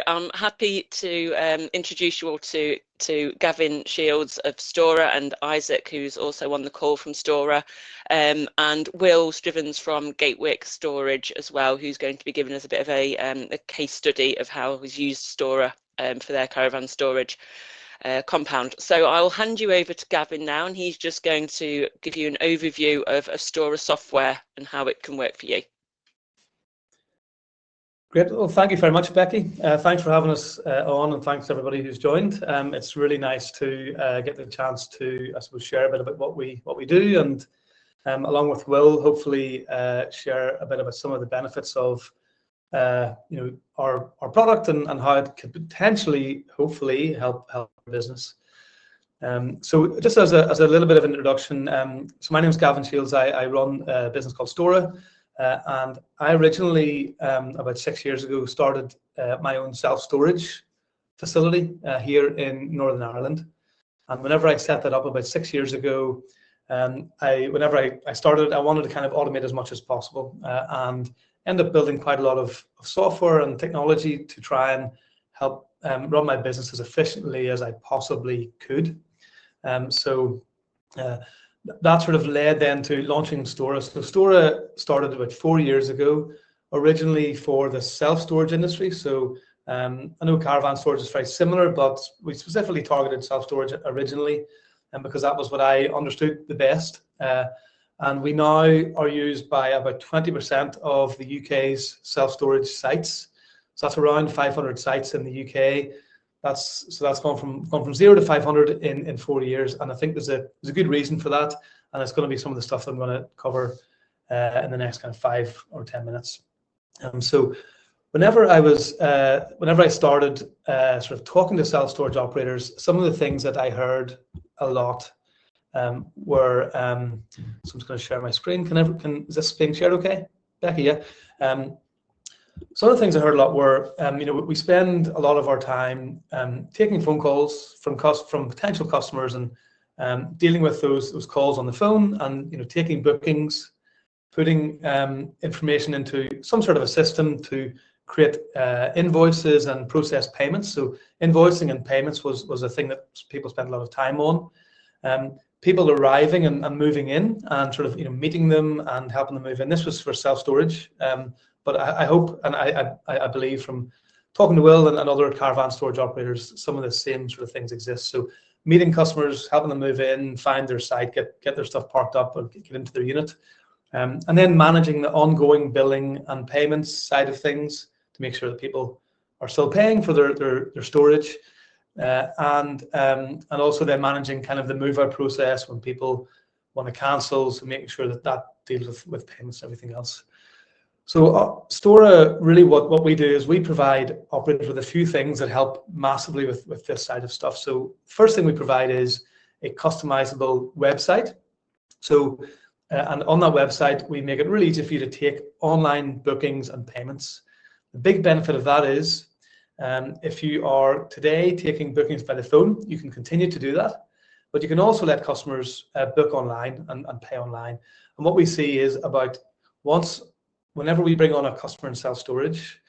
I'm happy to introduce you all to Gavin Shields of Stora, and Isaac, who's also on the call from Stora, and Will Strivens from Gatewick Storage as well, who's going to be giving us a bit of a case study of how he's used Stora for their caravan storage compound. So I'll hand you over to Gavin now, and he's just going to give you an overview of Stora software and how it can work for you. Great. Well, thank you very much, Becky. Thanks for having us on, and thanks to everybody who's joined. It's really nice to get the chance to, I suppose, share a bit about what we do, and along with Will, hopefully share a bit about some of the benefits of our product and how it could potentially, hopefully, help our business. So just as a little bit of an introduction, so my name is Gavin Shields. I run a business called Stora. And I originally, about 6 years ago, started my own self-storage facility here in Northern Ireland. And whenever I set that up about 6 years ago, whenever I started, I wanted to kind of automate as much as possible and end up building quite a lot of software and technology to try and help run my business as efficiently as I possibly could. That sort of led then to launching Stora. So Stora started about 4 years ago, originally for the self-storage industry. So I know caravan storage is very similar, but we specifically targeted self-storage originally, and because that was what I understood the best. And we now are used by about 20% of the UK's self-storage sites. So that's around 500 sites in the UK. That's gone from 0 to 500 in 4 years, and I think there's a good reason for that, and it's going to be some of the stuff that I'm going to cover in the next kind of 5 or 10 minutes. So whenever I started sort of talking to self-storage operators, some of the things that I heard a lot were so I'm just going to share my screen. Is this being shared okay, Becky? Yeah. Some of the things I heard a lot were, we spend a lot of our time taking phone calls from potential customers and dealing with those calls on the phone, and taking bookings, putting information into some sort of a system to create invoices and process payments. So invoicing and payments was a thing that people spent a lot of time on. People arriving and moving in, and sort of meeting them and helping them move in. This was for self-storage. But I hope, and I believe from talking to Will and other caravan storage operators, some of the same sort of things exist. So meeting customers, helping them move in, find their site, get their stuff parked up, or get into their unit. And then managing the ongoing billing and payments side of things to make sure that people are still paying for their storage. And also then managing kind of the move-out process when people want to cancel, so making sure that deals with payments and everything else. So Stora, really what we do is we provide operators with a few things that help massively with this side of stuff. So first thing we provide is a customizable website. So and on that website, we make it really easy for you to take online bookings and payments. The big benefit of that is if you are today taking bookings by the phone, you can continue to do that, but you can also let customers book online and pay online. And what we see is whenever we bring on a customer in self-storage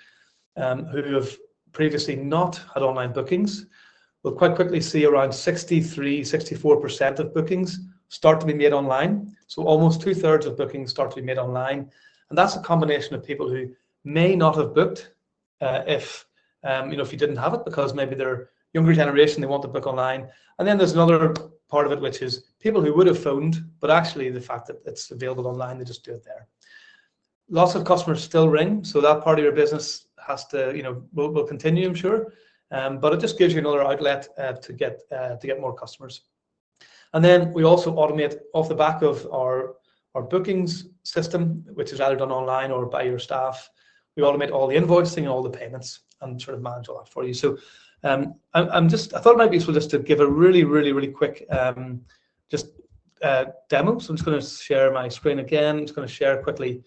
who have previously not had online bookings, we'll quite quickly see around 64% of bookings start to be made online. So almost 2/3 of bookings start to be made online. And that's a combination of people who may not have booked if you didn't have it, because maybe they're younger generation, they want to book online. And then there's another part of it, which is people who would have phoned, but actually the fact that it's available online, they just do it there. Lots of customers still ring, so that part of your business has to, will continue, I'm sure. But it just gives you another outlet to get more customers. And then we also automate off the back of our bookings system, which is either done online or by your staff. We automate all the invoicing and all the payments and sort of manage all that for you. So I thought it might be useful just to give a really, really, really quick demo. So I'm just going to share my screen again. I'm just going to share quickly.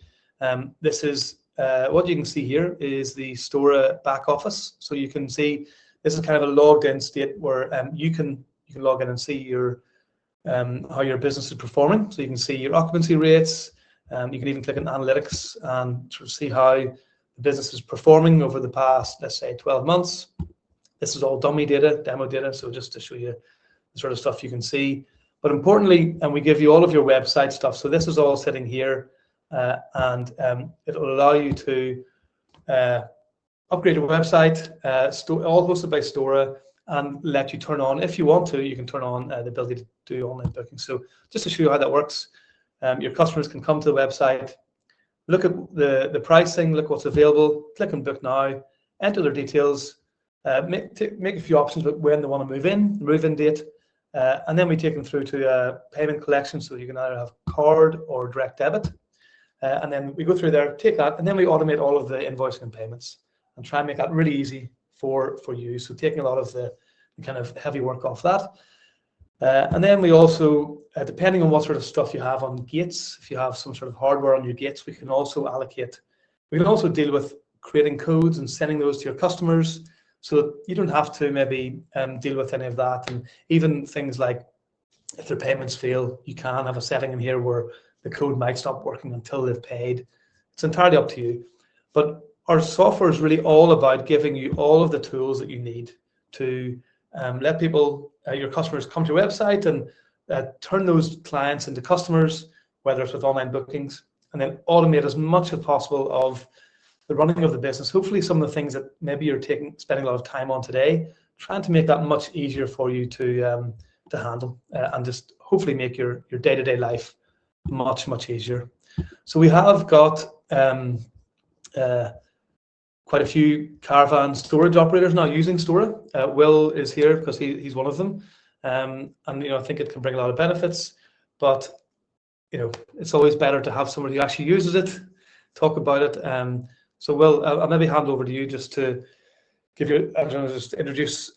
This is what you can see here is the Stora back office. So you can see this is kind of a logged in state where you can log in and see your how your business is performing. So you can see your occupancy rates. You can even click on analytics and sort of see how the business is performing over the past, let's say, 12 months. This is all dummy data, demo data, so just to show you the sort of stuff you can see. But importantly, and we give you all of your website stuff. So this is all sitting here, and it will allow you to upgrade your website, all hosted by Stora, and let you turn on, if you want to, you can turn on the ability to do online booking. So just to show you how that works, your customers can come to the website, look at the pricing, look what's available, click on book now, enter their details, make a few options about when they want to move-in date, and then we take them through to payment collection, so you can either have card or direct debit, and then we go through there, take that, and then we automate all of the invoicing and payments and try and make that really easy for you. So taking a lot of the kind of heavy work off that. And then we also, depending on what sort of stuff you have on gates, if you have some sort of hardware on your gates, we can also deal with creating codes and sending those to your customers, so that you don't have to maybe deal with any of that. And even things like if their payments fail, you can have a setting in here where the code might stop working until they've paid. It's entirely up to you. But our software is really all about giving you all of the tools that you need to let people, your customers, come to your website and turn those clients into customers, whether it's with online bookings, and then automate as much as possible of the running of the business. Hopefully some of the things that maybe you're spending a lot of time on today, trying to make that much easier for you to handle, and just hopefully make your day-to-day life much, much easier. So we have got quite a few caravan storage operators now using Stora. Will is here because he's one of them, and I think it can bring a lot of benefits. But it's always better to have somebody who actually uses it, talk about it. So Will, I'll maybe hand over to you just to give you, I don't know, just introduce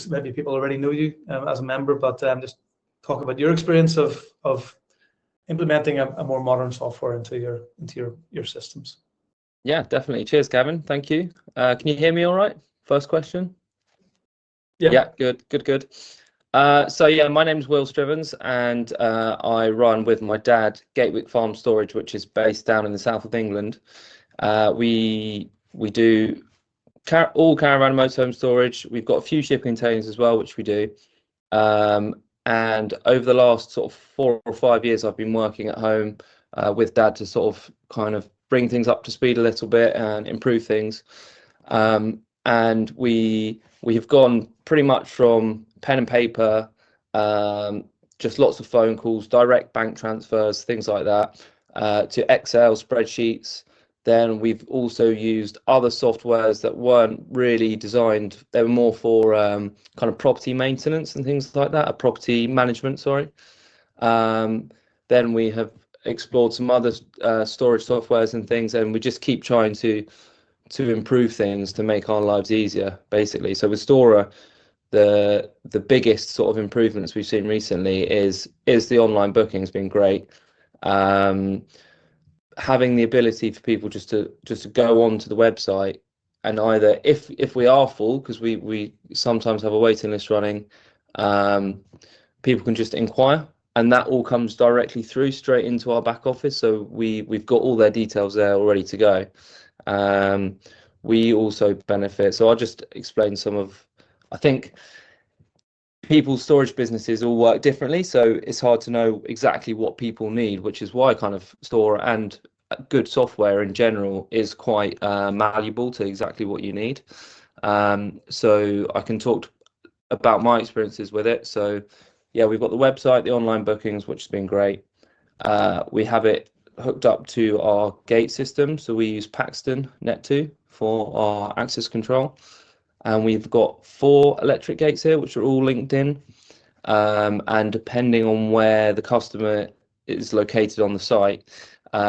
maybe people already know you as a member, but just talk about your experience of implementing a more modern software into your systems. Yeah, definitely. Cheers, Gavin. Thank you. Can you hear me all right? First question. Yeah, good. So yeah, my name's Will Strivens, and I run with my dad Gatewick Storage, which is based down in the south of England. We do all caravan motorhome storage. We've got a few shipping containers as well, which we do. And over the last sort of 4 or 5 years, I've been working at home with Dad to sort of kind of bring things up to speed a little bit and improve things. And we have gone pretty much from pen and paper, just lots of phone calls, direct bank transfers, things like that, to Excel spreadsheets. Then we've also used other softwares that weren't really designed. They were more for kind of property maintenance and things like that, property management, sorry. Then we have explored some other storage softwares and things, and we just keep trying to improve things to make our lives easier, basically. So with Stora, the biggest sort of improvements we've seen recently is the online booking has been great. Having the ability for people just to go onto the website, and either if we are full, because we sometimes have a waiting list running, people can just inquire, and that all comes directly through straight into our back office. So we've got all their details there all ready to go. We also benefit. So I'll just explain some of, I think people's storage businesses all work differently, so it's hard to know exactly what people need, which is why kind of Stora and good software in general is quite malleable to exactly what you need. So I can talk about my experiences with it. So yeah, we've got the website, the online bookings, which has been great. We have it hooked up to our gate system, so we use Paxton Net2 for our access control. And we've got 4 electric gates here, which are all linked in. And depending on where the customer is located on the site,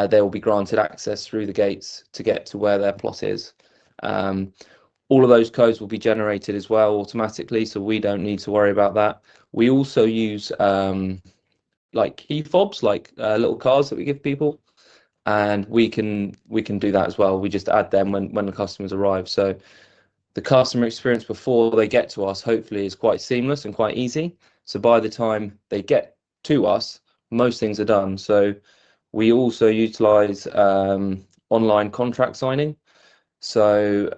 they will be granted access through the gates to get to where their plot is. All of those codes will be generated as well automatically, so we don't need to worry about that. We also use like key fobs, like little cards that we give people, and we can do that as well. We just add them when the customers arrive. So the customer experience before they get to us hopefully is quite seamless and quite easy. So by the time they get to us, most things are done. So we also utilize online contract signing. So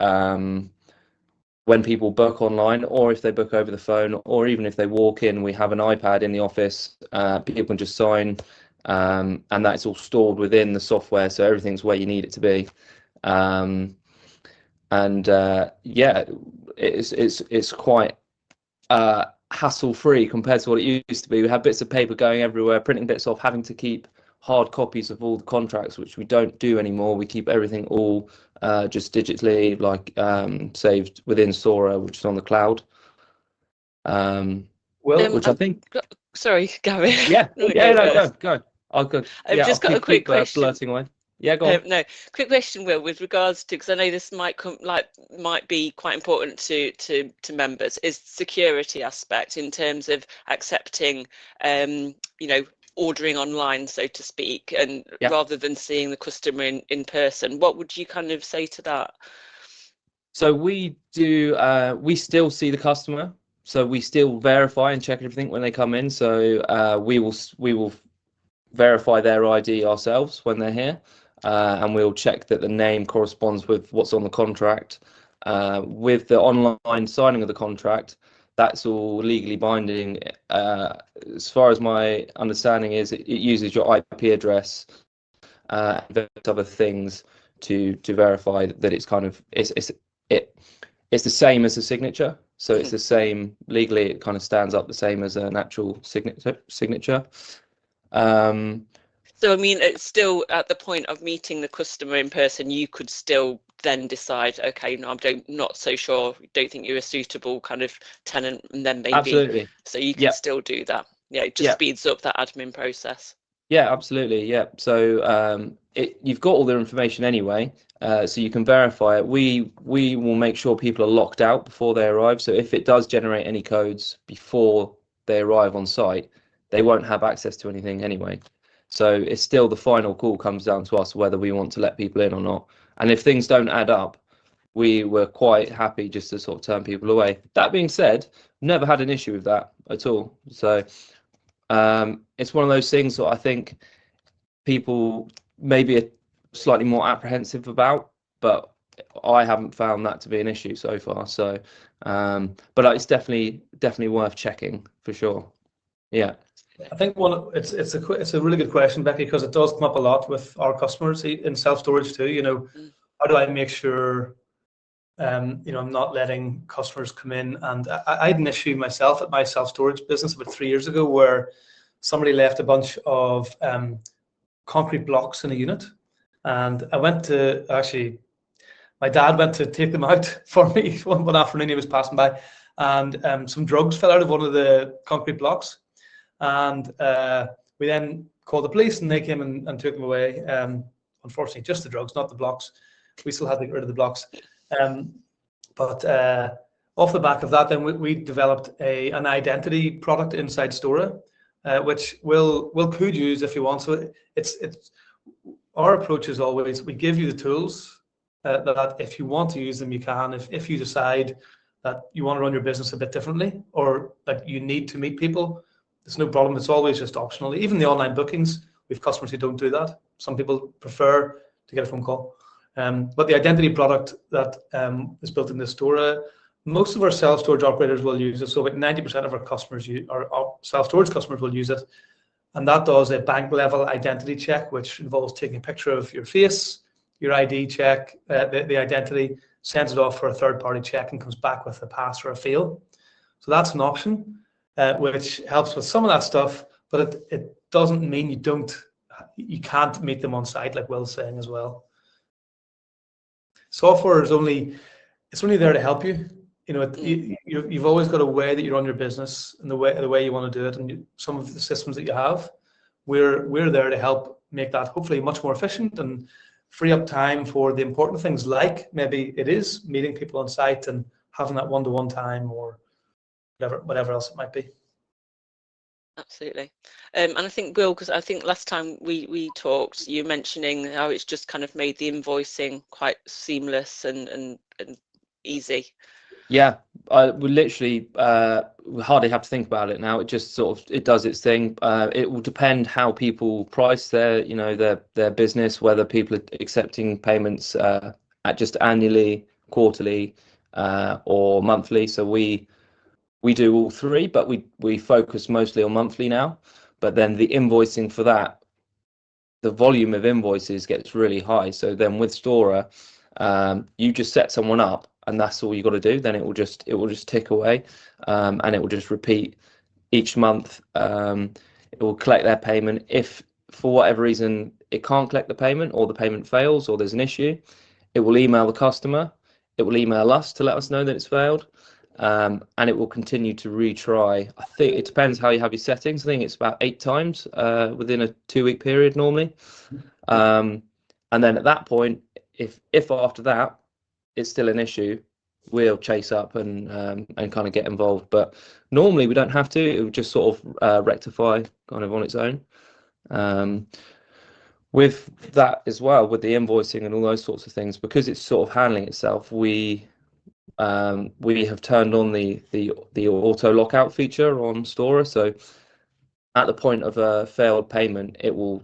when people book online, or if they book over the phone, or even if they walk in, we have an iPad in the office. People can just sign, and that's all stored within the software, so everything's where you need it to be. Yeah, it's quite hassle-free compared to what it used to be. We had bits of paper going everywhere, printing bits off, having to keep hard copies of all the contracts, which we don't do anymore. We keep everything all just digitally, like saved within Stora, which is on the cloud. Which I think. Sorry, Gavin. Yeah, no, go. I've just got a quick question. Blurting away. Yeah, go on. No, quick question, Will, with regards to, because I know this might be quite important to members, is security aspect in terms of accepting, ordering online, so to speak, and rather than seeing the customer in person. What would you kind of say to that? So we still see the customer. So we still verify and check everything when they come in. So we will verify their ID ourselves when they're here. And we'll check that the name corresponds with what's on the contract. With the online signing of the contract, that's all legally binding. As far as my understanding is, it uses your IP address and various other things to verify that it's kind of it's the same as a signature. So it's the same legally. It kind of stands up the same as an actual signature. So, I mean, it's still at the point of meeting the customer in person, you could still then decide, okay, no, I'm not so sure, don't think you're a suitable kind of tenant, and then maybe. Absolutely. So you can still do that. Yeah, it just speeds up that admin process. Yeah, absolutely. Yeah. So you've got all their information anyway, so you can verify it. We will make sure people are locked out before they arrive. So if it does generate any codes before they arrive on site, they won't have access to anything anyway. So it's still the final call comes down to us whether we want to let people in or not. And if things don't add up, we were quite happy just to sort of turn people away. That being said, never had an issue with that at all. So it's one of those things that I think people maybe are slightly more apprehensive about, but I haven't found that to be an issue so far. So, but it's definitely worth checking for sure. Yeah. I think it's a really good question, Becky, because it does come up a lot with our customers in self-storage too. How do I make sure I'm not letting customers come in? And I had an issue myself at my self-storage business about 3 years ago where somebody left a bunch of concrete blocks in a unit, and my dad went to take them out for me one afternoon. He was passing by, and some drugs fell out of one of the concrete blocks. And we then called the police, and they came and took them away. Unfortunately, just the drugs, not the blocks. We still had to get rid of the blocks. But off the back of that, then we developed an identity product inside Stora, which Will could use if you want. So it's our approach is always we give you the tools that if you want to use them, you can. If you decide that you want to run your business a bit differently, or that you need to meet people, it's no problem. It's always just optional. Even the online bookings, we have customers who don't do that. Some people prefer to get a phone call. But the identity product that is built in the Stora, most of our self-storage operators will use it. So about 90% of our customers, our self-storage customers, will use it. And that does a bank level identity check, which involves taking a picture of your face, your ID check, the identity, sends it off for a third-party check, and comes back with a pass or a fail. So that's an option. Which helps with some of that stuff, but it doesn't mean you can't meet them on site, like Will's saying as well. Software is only there to help you. You've always got a way that you run your business and the way you want to do it, and some of the systems that you have, we're there to help make that hopefully much more efficient and free up time for the important things, like maybe it is meeting people on site and having that one-to-one time, or whatever else it might be. Absolutely. And I think, Will, because I think last time we talked, you mentioning how it's just kind of made the invoicing quite seamless and easy. Yeah, we literally we hardly have to think about it now. It just it does its thing. It will depend how people price their business, whether people are accepting payments at just annually, quarterly, or monthly. So we do all three, but we focus mostly on monthly now. But then the invoicing for that, the volume of invoices gets really high. So then with Stora, you just set someone up, and that's all you got to do. Then it will just tick away, and it will just repeat each month. It will collect their payment. If for whatever reason it can't collect the payment, or the payment fails, or there's an issue, it will email the customer. It will email us to let us know that it's failed, and it will continue to retry. I think it depends how you have your settings. I think it's about 8 times within a 2-week period normally. And then at that point, if after that it's still an issue, we'll chase up and kind of get involved. But normally we don't have to. It will just sort of rectify kind of on its own. With that as well, with the invoicing and all those sorts of things, because it's sort of handling itself, we have turned on the auto lockout feature on Stora. So at the point of a failed payment, it will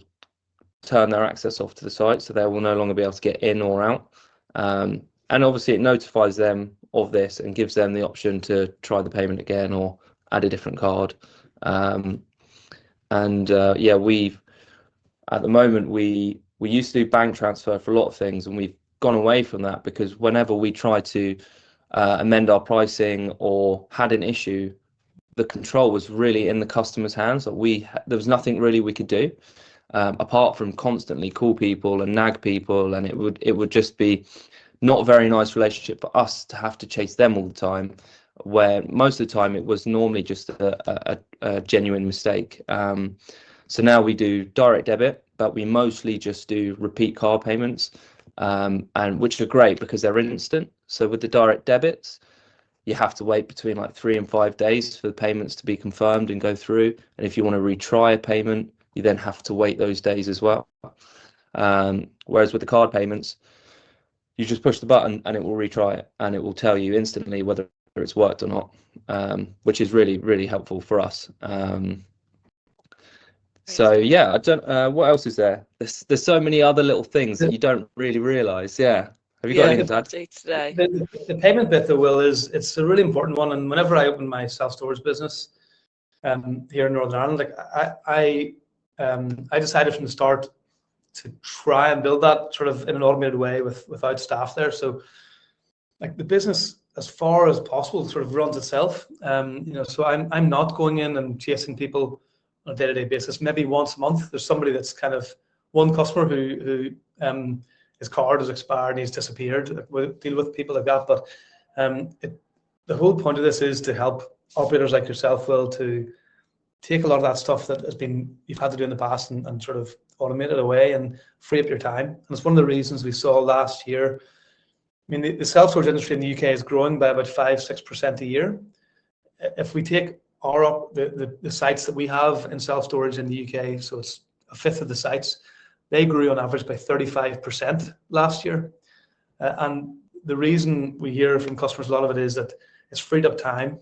turn their access off to the site, so they will no longer be able to get in or out. And obviously it notifies them of this and gives them the option to try the payment again or add a different card. Yeah, at the moment we used to do bank transfer for a lot of things, and we've gone away from that because whenever we try to amend our pricing or had an issue, the control was really in the customer's hands. Like there was nothing really we could do apart from constantly call people and nag people, and it would just be not a very nice relationship for us to have to chase them all the time, where most of the time it was normally just a genuine mistake. So now we do direct debit, but we mostly just do repeat card payments, and which are great because they're instant. So with the direct debits, you have to wait between like 3 and 5 days for the payments to be confirmed and go through. And if you want to retry a payment, you then have to wait those days as well. Whereas with the card payments, you just push the button and it will retry it, and it will tell you instantly whether it's worked or not, which is really, really helpful for us. So yeah, I don't. What else is there? There's so many other little things that you don't really realise. Yeah. Have you got anything to add? Today? The payment bit, though, Will, it's a really important one. And whenever I opened my self-storage business here in Northern Ireland, like I decided from the start to try and build that sort of in an automated way without staff there. So like the business, as far as possible, sort of runs itself. So I'm not going in and chasing people on a day-to-day basis. Maybe once a month, there's somebody that's kind of one customer who his card has expired and he's disappeared. We'll deal with people like that. But the whole point of this is to help operators like yourself, Will, to take a lot of that stuff that you've had to do in the past and sort of automate it away and free up your time. And it's one of the reasons we saw last year. I mean, the self-storage industry in the UK is growing by about 5-6% a year. If we take the sites that we have in self-storage in the UK, so it's a fifth of the sites, they grew on average by 35% last year. And the reason we hear from customers, a lot of it is that it's freed up time.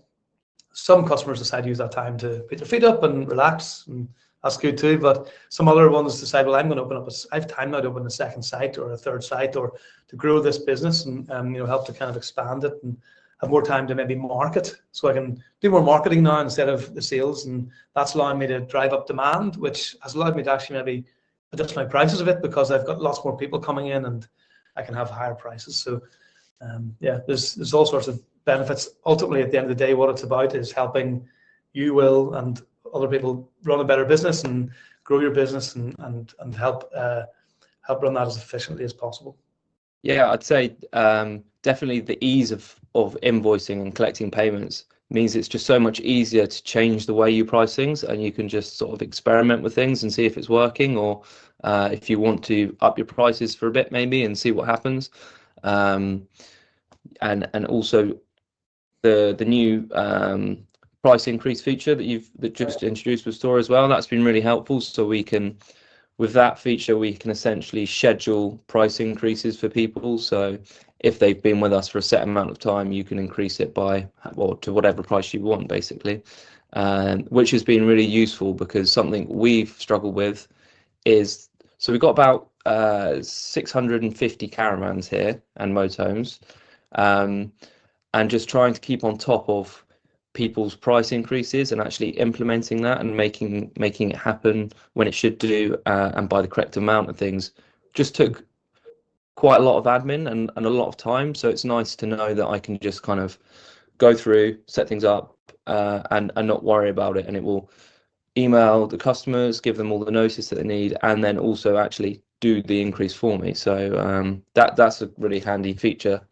Some customers decide to use that time to put their feet up and relax, and that's good too. But some other ones decide, well, I'm going to open up I have time now to open a second site or a third site, or to grow this business and help to kind of expand it and have more time to maybe market. So I can do more marketing now instead of the sales, and that's allowing me to drive up demand, which has allowed me to actually maybe adjust my prices a bit because I've got lots more people coming in and I can have higher prices. So there's all sorts of benefits. Ultimately, at the end of the day, what it's about is helping you, Will, and other people run a better business and grow your business and help run that as efficiently as possible. Yeah, I'd say definitely the ease of invoicing and collecting payments means it's just so much easier to change the way you price things, and you can just sort of experiment with things and see if it's working, or if you want to up your prices for a bit maybe and see what happens. And also the new price increase feature that just introduced with Stora as well, that's been really helpful. So with that feature, we can essentially schedule price increases for people. So if they've been with us for a set amount of time, you can increase it to whatever price you want, basically, which has been really useful, because something we've struggled with is, so we've got about 650 caravans here and motorhomes, and just trying to keep on top of people's price increases and actually implementing that and making it happen when it should do, and by the correct amount of things, just took quite a lot of admin and a lot of time. So it's nice to know that I can just kind of go through, set things up, and not worry about it, and it will email the customers, give them all the notice that they need, and then also actually do the increase for me. So that's a really handy feature,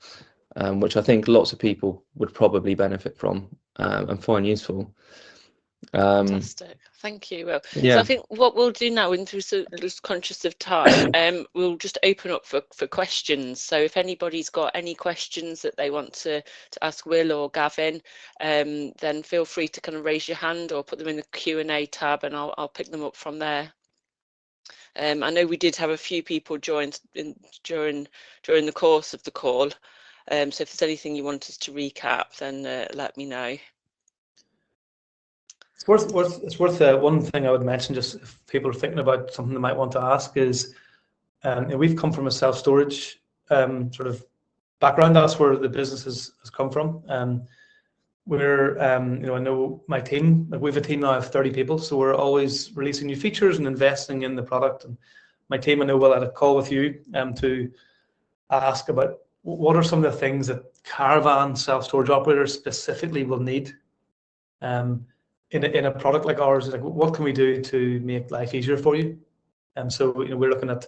which I think lots of people would probably benefit from and find useful. Fantastic, thank you, Will. Yeah. So I think what we'll do now, and just conscious of time, we'll just open up for questions. So if anybody's got any questions that they want to ask Will or Gavin, then feel free to kind of raise your hand or put them in the Q&A tab, and I'll pick them up from there. I know we did have a few people join during the course of the call. So if there's anything you want us to recap, then let me know. It's worth one thing I would mention, just if people are thinking about something they might want to ask, is we've come from a self-storage sort of background. That's where the business has come from. We're I know my team, we have a team now of 30 people, so we're always releasing new features and investing in the product. And my team, I know, will have a call with you to ask about what are some of the things that caravan self-storage operators specifically will need in a product like ours. Like, what can we do to make life easier for you? And so we're looking at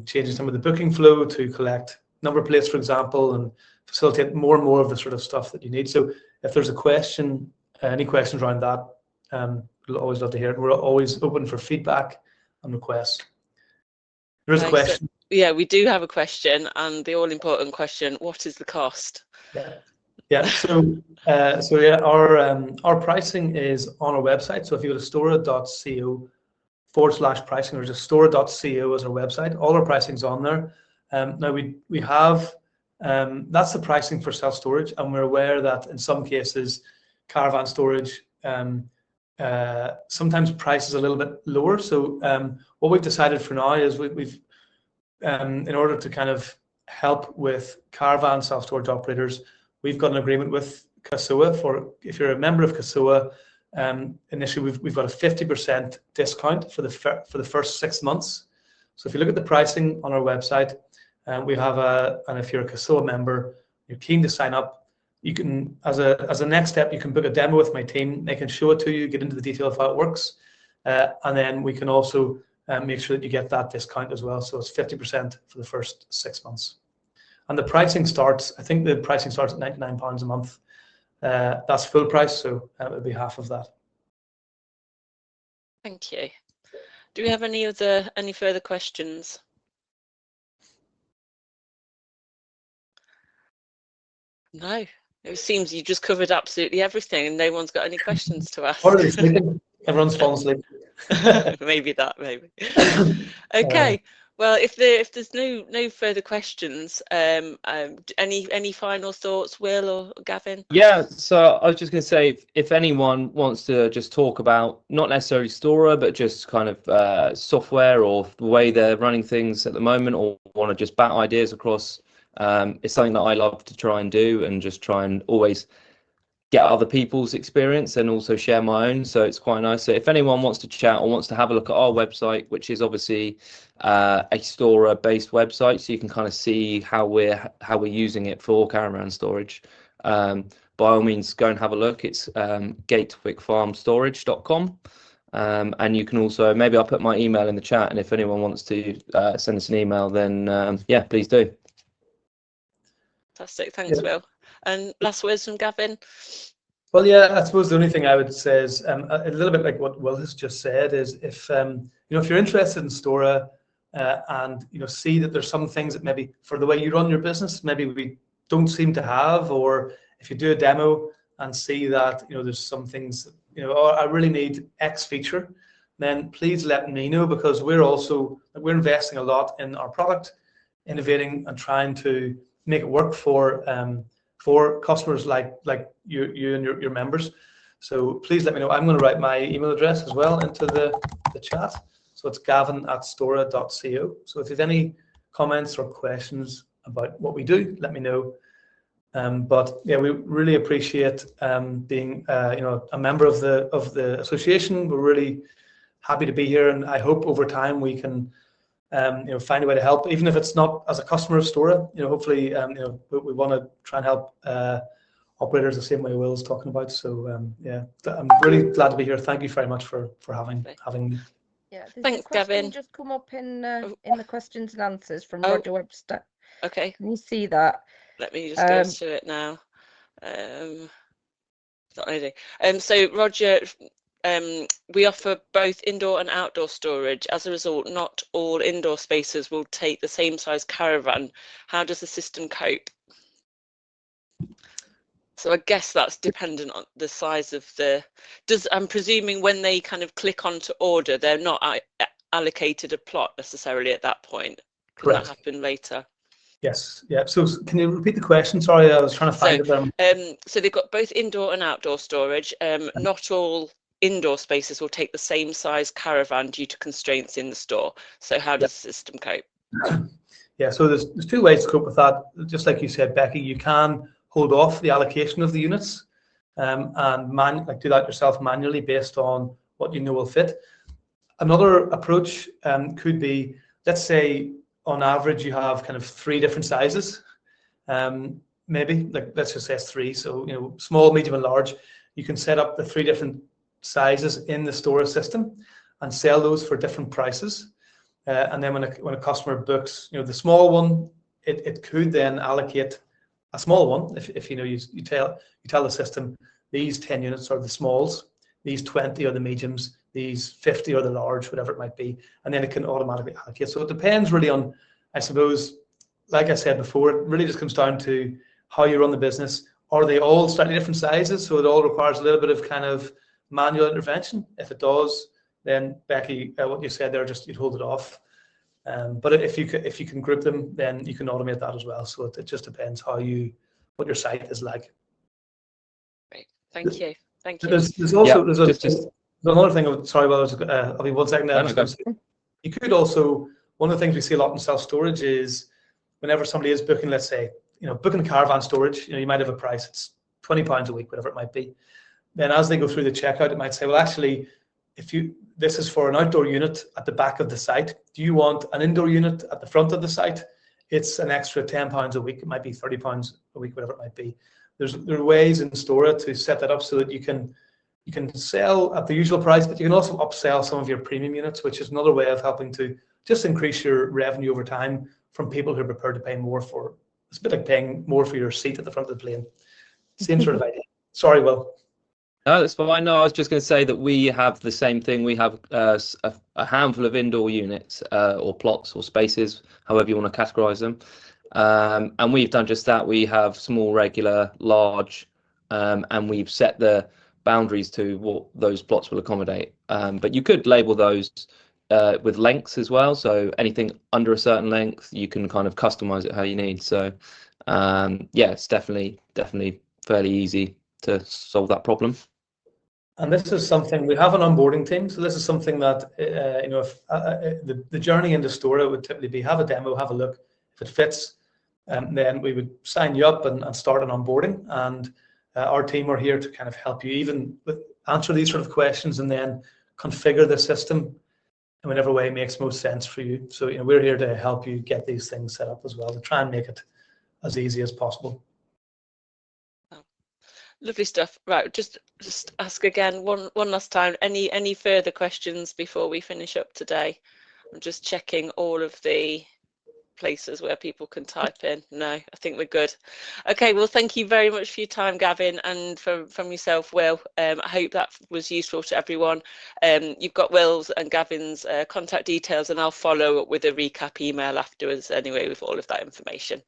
changing some of the booking flow to collect number plates, for example, and facilitate more and more of the sort of stuff that you need. So if there's a question, any questions around that, we'll always love to hear it. We're always open for feedback and requests. There is a question. Yeah, we do have a question, and the all-important question: what is the cost? Yeah. So yeah, our pricing is on our website. So if you go to stora.co/pricing, or just stora.co as our website, all our pricing's on there. Now we have that's the pricing for self-storage, and we're aware that in some cases caravan storage sometimes price is a little bit lower. So what we've decided for now is we've in order to kind of help with caravan self-storage operators, we've got an agreement with CaSSOA for, if you're a member of CaSSOA, initially we've got a 50% discount for the first 6 months. So if you look at the pricing on our website, we have and if you're a CaSSOA member, you're keen to sign up, you can, as a next step, you can book a demo with my team. They can show it to you, get into the detail of how it works, and then we can also make sure that you get that discount as well. So it's 50% for the first 6 months. And the pricing starts, I think the pricing starts at £99 a month. That's full price, so it would be half of that. Thank you. Do we have any further questions? No. It seems you just covered absolutely everything, and no one's got any questions to ask. Everyone's falling asleep. Maybe. Okay. Well, if there's no further questions, any final thoughts, Will or Gavin? Yeah, so I was just going to say, if anyone wants to just talk about not necessarily Stora, but just kind of software or the way they're running things at the moment, or want to just bat ideas across, it's something that I love to try and do, and just try and always get other people's experience and also share my own. So it's quite nice. So if anyone wants to chat or wants to have a look at our website, which is obviously a Stora based website, so you can kind of see how we're using it for caravan storage, by all means go and have a look. It's gatewickfarmstorage.com, and you can also, maybe I'll put my email in the chat, and if anyone wants to send us an email, then yeah, please do. Fantastic, thanks, Will. And last words from Gavin? Well, yeah, I suppose the only thing I would say is a little bit like what Will has just said, is if if you're interested in Stora and see that there's some things that maybe for the way you run your business maybe we don't seem to have, or if you do a demo and see that there's some things oh, I really need X feature, then please let me know, because we're investing a lot in our product, innovating and trying to make it work for customers like you and your members. So please let me know. I'm going to write my email address as well into the chat. So it's gavin@stora.co. So if you have any comments or questions about what we do, let me know. But yeah, we really appreciate being a member of the association. We're really happy to be here, and I hope over time we can find a way to help, even if it's not as a customer of Stora. Hopefully we want to try and help operators the same way Will's talking about. So yeah, I'm really glad to be here. Thank you very much for having me. Yeah, thanks, Gavin. Just come up in the questions and answers from Roger Webster. Okay, can you see that? Let me just go to it now. Not anything. So Roger, we offer both indoor and outdoor storage. As a result, not all indoor spaces will take the same size caravan. How does the system cope? So I guess that's dependent on the size of I'm presuming when they kind of click on to order, they're not allocated a plot necessarily at that point. Can that happen later? Yes. Yeah. So can you repeat the question? Sorry, I was trying to find it. So they've got both indoor and outdoor storage. Not all indoor spaces will take the same size caravan due to constraints in the store. So how does the system cope? Yeah. So there's two ways to cope with that. Just like you said, Becky, you can hold off the allocation of the units and do that yourself manually based on what you know will fit. Another approach could be, let's say, on average, you have kind of 3 different sizes, maybe, like let's just say it's 3. So, small, medium, and large. You can set up the 3 different sizes in the Stora system and sell those for different prices. And then when a customer books, the small one, it could then allocate a small one. If you tell the system, these 10 units are the smalls, these 20 are the mediums, these 50 are the large, whatever it might be, and then it can automatically allocate. So it depends really on, I suppose, like I said before, it really just comes down to how you run the business. Are they all slightly different sizes? So it all requires a little bit of kind of manual intervention. If it does, then Becky, what you said there, just you'd hold it off. But if you can group them, then you can automate that as well. So it just depends what your site is like. Great, thank you. There's also there's another thing. Sorry, I'll be 1 second now. You could also, one of the things we see a lot in self-storage is whenever somebody is booking, let's say, booking caravan storage, you might have a price, it's £20 a week, whatever it might be. Then as they go through the checkout, it might say, well, actually, this is for an outdoor unit at the back of the site. Do you want an indoor unit at the front of the site? It's an extra £10 a week. It might be £30 a week, whatever it might be. There are ways in Stora to set that up so that you can sell at the usual price, but you can also upsell some of your premium units, which is another way of helping to just increase your revenue over time from people who are prepared to pay more for. It's a bit like paying more for your seat at the front of the plane. Same sort of idea. Sorry, Will. No, that's fine. No, I was just going to say that we have the same thing. We have a handful of indoor units or plots or spaces, however you want to categorize them. And we've done just that. We have small, regular, large, and we've set the boundaries to what those plots will accommodate. But you could label those with lengths as well. So anything under a certain length, you can kind of customize it how you need. So yeah, it's definitely fairly easy to solve that problem. And this is something, we have an onboarding team. So this is something that, if the journey into Stora would typically be have a demo, have a look. If it fits, then we would sign you up and start an onboarding. And our team are here to kind of help you even with answer these sort of questions and then configure the system in whatever way makes most sense for you. So we're here to help you get these things set up as well, to try and make it as easy as possible. Lovely stuff. Right, just ask again one last time. Any further questions before we finish up today? I'm just checking all of the places where people can type in. No, I think we're good. Okay, well, thank you very much for your time, Gavin, and from yourself, Will. I hope that was useful to everyone. You've got Will's and Gavin's contact details, and I'll follow up with a recap email afterwards anyway with all of that information.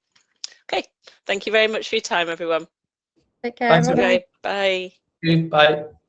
Okay, thank you very much for your time, everyone. Take care. Thanks, okay, bye. Bye.